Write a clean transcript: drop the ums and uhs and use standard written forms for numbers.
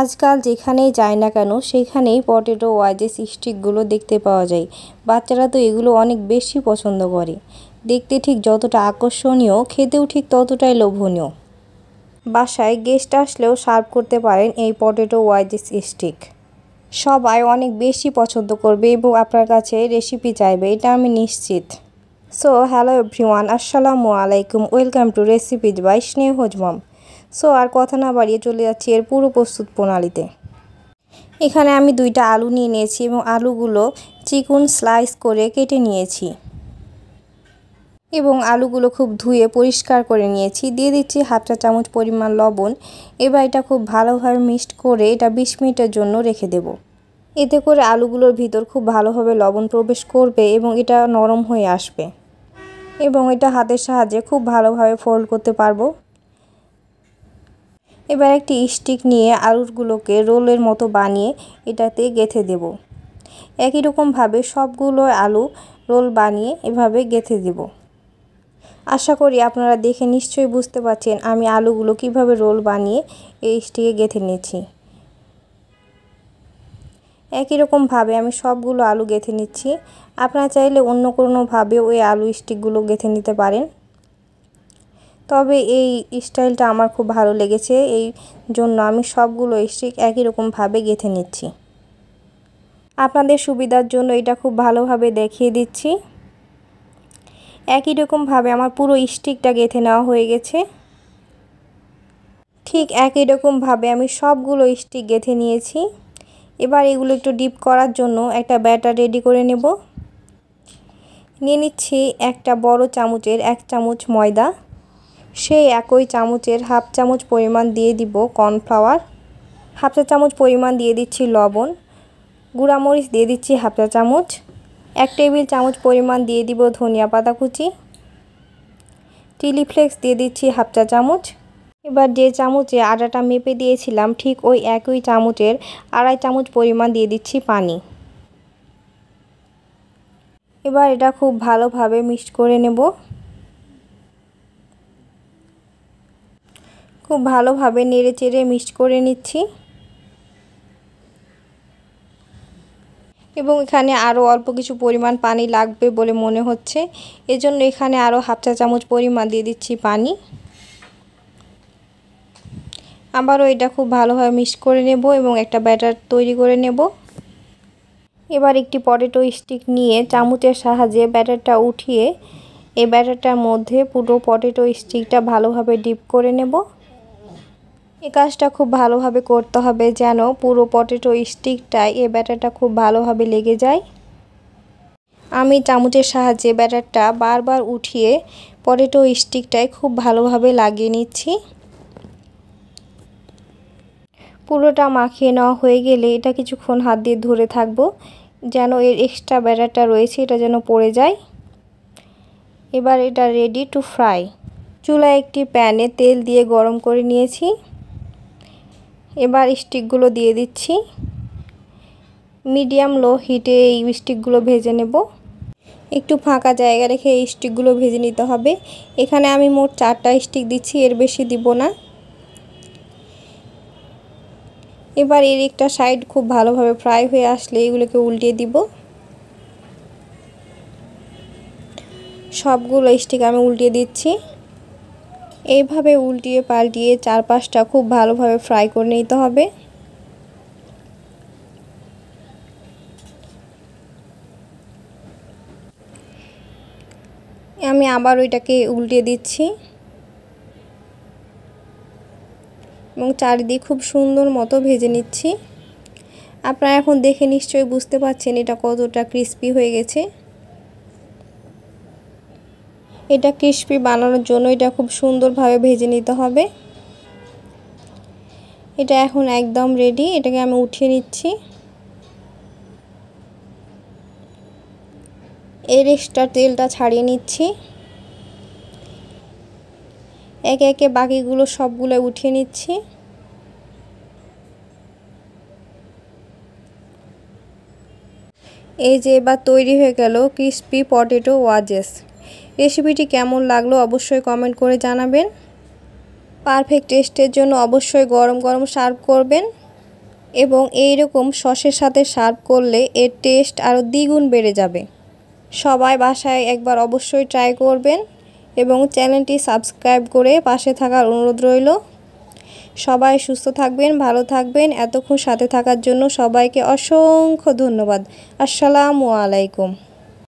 আজকাল যেখানেই যাই না কেন সেখানেই পটেটো ওয়াজেস স্টিকগুলো দেখতে পাওয়া যায়। বাচ্চারা তো এগুলো অনেক বেশি পছন্দ করে। দেখতে ঠিক যতটা আকর্ষণীয়, খেতেও ঠিক ততটাই লোভনীয়। বাসায় গেস্ট আসলেও সার্ভ করতে পারেন এই পটেটো ওয়াজেস স্টিক। সবাই অনেক বেশি পছন্দ করবে এবং আপনার কাছে রেসিপি চাইবে, এটা আমি নিশ্চিত। সো হ্যালো এভরিওয়ান, আসসালামু আলাইকুম, welcome to recipes by Sneha's mom. So আর কথা না বাড়িয়ে চলে যাচ্ছি এর পুরো প্রস্তুত প্রণালীতে। এখানে আমি 2টা আলু নিয়ে নিয়েছি এবং আলুগুলো চিকন স্লাইস করে কেটে নিয়েছি এবং আলুগুলো খুব ধুয়ে পরিষ্কার করে নিয়েছি। দিয়ে দিচ্ছি 1/2 চা চামচ পরিমাণ লবণ। এবার এটা খুব ভালোভাবে মিক্সড করে এটা 20 মিনিটের জন্য রেখে দেব। এতে করে আলুগুলোর ভিতর খুব ভালোভাবে লবণ প্রবেশ করবে এবং এটা নরম হয়ে আসবে এবং এটা হাতের সাহায্যে খুব ভালোভাবে ফোল্ড করতে পারবো। এবার একটি স্টিক নিয়ে আলুগুলোকে রোলের মতো বানিয়ে এটাতে গেঁথে দেব। একই রকমভাবে সবগুলো আলু রোল বানিয়ে এভাবে গেঁথে দেব। আশা করি আপনারা দেখে নিশ্চয়ই বুঝতে পারছেন আমি আলুগুলো কিভাবে রোল বানিয়ে এই স্টিকে গেঁথে নিয়েছি। একই রকমভাবে আমি সবগুলো আলু গেঁথে নিচ্ছি। আপনারা চাইলে অন্য কোনোভাবে ওই আলু স্টিকগুলো গেঁথে নিতে পারেন, তবে এই স্টাইলটা আমার খুব ভালো লেগেছে, এই জন্য আমি সবগুলো স্টিক একই রকমভাবে গেঁথে নিচ্ছি। আপনাদের সুবিধার জন্য এটা খুব ভালোভাবে দেখিয়ে দিচ্ছি। একই রকমভাবে আমার পুরো স্টিকটা গেঁথে নেওয়া হয়ে গেছে। ঠিক একই রকমভাবে আমি সবগুলো স্টিক গেঁথে নিয়েছি। এবার এগুলো একটু ডিপ করার জন্য একটা ব্যাটার রেডি করে নেব। নিয়ে নিচ্ছি একটা বড় চামচের 1 চামচ ময়দা। সেই একই চামচের 1/2 চামচ পরিমাণ দিয়ে দিব কর্নফ্লাওয়ার। 1/2 চা চামচ পরিমাণ দিয়ে দিচ্ছি লবণ। গুঁড়ামরিচ দিয়ে দিচ্ছি 1/2 চা চামচ। 1 টেবিল চামচ পরিমাণ দিয়ে দিব ধনিয়া পাতা কুচি। চিলি ফ্লেক্স দিয়ে দিচ্ছি 1/2 চা চামচ। এবার যে চামচে আটাটা মেপে দিয়েছিলাম ঠিক ওই একই চামচের 2.5 চামচ পরিমাণ দিয়ে দিচ্ছি পানি। এবার এটা খুব ভালোভাবে মিক্স করে নেব। খুব ভালোভাবে নেড়েচেড়ে মিক্স করে নিচ্ছি এবং এখানে আরও অল্প কিছু পরিমাণ পানি লাগবে বলে মনে হচ্ছে, এজন্য এখানে আরও 1/2 চা চামচ পরিমাণ দিয়ে দিচ্ছি পানি। আবারও এটা খুব ভালোভাবে মিক্স করে নেব এবং একটা ব্যাটার তৈরি করে নেব। এবার একটি পটেটো স্টিক নিয়ে চামচের সাহায্যে ব্যাটারটা উঠিয়ে এই ব্যাটারটার মধ্যে পুরো পটেটো স্টিকটা ভালোভাবে ডিপ করে নেব। এই কাজটা খুব ভালোভাবে করতে হবে যেন পুরো পটেটো স্টিকটায় এই ব্যাটারটা খুব ভালোভাবে লেগে যায়। আমি চামচের সাহায্যে ব্যাটারটা বারবার উঠিয়ে পটেটো স্টিকটায় খুব ভালোভাবে লাগিয়ে নিচ্ছি। পুরোটা মাখিয়ে নেওয়া হয়ে গেলে এটা কিছুক্ষণ হাত দিয়ে ধরে থাকবো যেন এর এক্সট্রা ব্যাটারটা রয়েছে এটা যেন পড়ে যায়। এবার এটা রেডি টু ফ্রাই। চুলায় একটি প্যানে তেল দিয়ে গরম করে নিয়েছি। এবার স্টিকগুলো দিয়ে দিচ্ছি। মিডিয়াম লো হিটে এই স্টিকগুলো ভেজে নেব। একটু ফাঁকা জায়গা রেখে এই স্টিকগুলো ভেজে নিতে হবে। এখানে আমি মোট 4টা স্টিক দিচ্ছি, এর বেশি দিব না। এবার এর একটা সাইড খুব ভালোভাবে ফ্রাই হয়ে আসলে এগুলোকে উল্টিয়ে দিব। সবগুলো স্টিক আমি উল্টিয়ে দিচ্ছি। এইভাবে উল্টিয়ে পাল্টিয়ে 4-5টা খুব ভালোভাবে ফ্রাই করে নিতে হবে। আমি আবার ওইটাকে উল্টিয়ে দিচ্ছি এবং চারিদিক খুব সুন্দর মতো ভেজে নিচ্ছি। আপনারা এখন দেখে নিশ্চয়ই বুঝতে পারছেন এটা কতটা ক্রিস্পি হয়ে গেছে। এটা ক্রিস্পি বানানোর জন্য এটা খুব সুন্দরভাবে ভেজে নিতে হবে। এটা এখন একদম রেডি। এটাকে আমি উঠিয়ে নিচ্ছি। এর এক্সট্রা তেলটা ছাড়িয়ে নিচ্ছি। একে একে বাকিগুলো সবগুলো উঠিয়ে নিচ্ছি। এই যে এবার তৈরি হয়ে গেল ক্রিস্পি পটেটো ওয়াজেস। রেসিপিটি কেমন লাগলো অবশ্যই কমেন্ট করে জানাবেন। পারফেক্ট টেস্টের জন্য অবশ্যই গরম গরম সার্ভ করবেন। এবং এই রকম সসের সাথে সার্ভ করলে এর টেস্ট আরও দ্বিগুণ বেড়ে যাবে। সবাই বাসায় একবার অবশ্যই ট্রাই করবেন এবং চ্যানেলটি সাবস্ক্রাইব করে পাশে থাকার অনুরোধ রইল। সবাই সুস্থ থাকবেন, ভালো থাকবেন। এতক্ষণ সাথে থাকার জন্য সবাইকে অসংখ্য ধন্যবাদ। আসসালামু আলাইকুম।